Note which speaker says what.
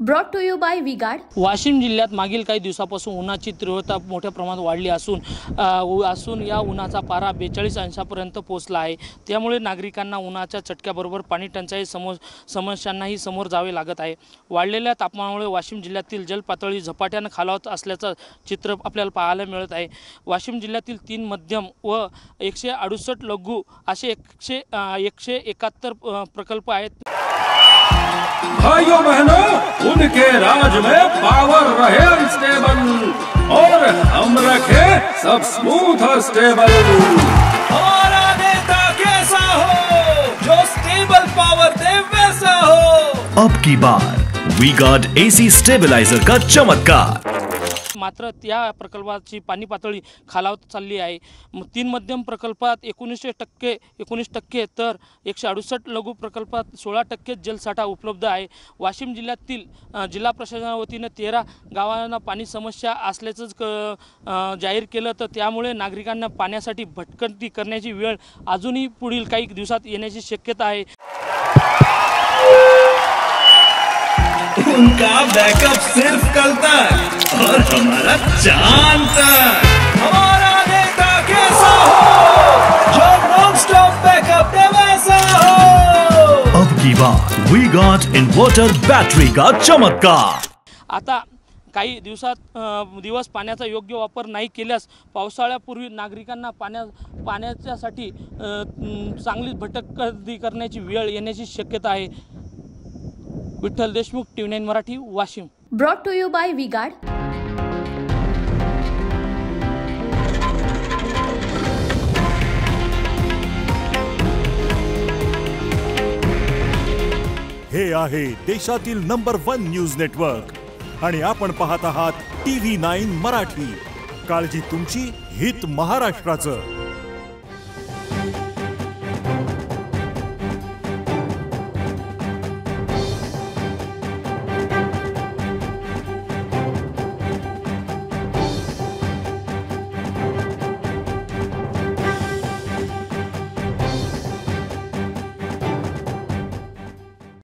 Speaker 1: Brought to you by V-Guard.
Speaker 2: Washim जिल्ह्यात मागील काही दिवसापासून उन्हाची तीव्रता मोठ्या प्रमाणात वाढली असून या उन्हाचा पारा 42 अंशापर्यंत पोहोचला आहे। त्यामुळे नागरिकांना उन्हाच्या चटक्याबरोबर पाणी टंचाई समस्यांनाही समोर जावे लागत आहे। वाढलेल्या तापमानामुळे वाशिम जिल्ह्यातील जलपातळी झपाट्याने खालावत असल्याचं चित्र आपल्याला पाहायला मिळत आहे। वाशिम जिल्ह्यातील 3 मध्यम व 168 लघु असे 171 प्रकल्प आहेत।
Speaker 3: भाइयों बहनों, उनके राज में पावर रहे अनस्टेबल और हम रखे सब स्मूथ और स्टेबल।
Speaker 4: हमारा नेता कैसा हो जो स्टेबल पावर दे वैसा हो।
Speaker 5: अब की बार वी-गार्ड एसी स्टेबलाइजर का चमत्कार।
Speaker 2: मात्र त्या प्रकल्पाची पाणी पातळी खालावत चालली आहे। 3 मध्यम प्रकल्पात 19% तर 168 लघु प्रकल्पात 16% जलसाठा उपलब्ध आहे। वाशिम जिल्ह्यातील जिल्हा प्रशासनाच्या वतीने 13 गावांना पाणी समस्या असल्याचं जाहीर केलं, तर त्यामुळे नागरिकांना पाण्यासाठी भटकंती करण्याची वेळ अजूनही पुढील काही दिवसात येण्याची शक्यता आहे।
Speaker 4: उनका बैकअप सिर्फ कल तक और हमारा चांद तक। हमारा नेता कैसा हो जो नॉन स्टॉप बैकअप दे वैसा हो।
Speaker 5: अब की बार वी-गार्ड इन्वर्टर बैटरी का चमत्कार।
Speaker 2: आता काही दिवस पाण्याचा योग्य वापर नाही केल्यास पावसाळ्यापूर्वी नागरिकांना पाण्यासाठी चांगली भटकंती करण्याची वेळ येण्याची शक्यता आहे। Vitthal Deshmukh, TV9 Marathi, Washim.
Speaker 1: Brought to you by V-Guard.
Speaker 6: हे आहे देशातील नंबर 1 न्यूज नेटवर्क आणि आपण पाहत आहात TV9 मराठी। काळजी तुमची, हित महाराष्ट्राचं।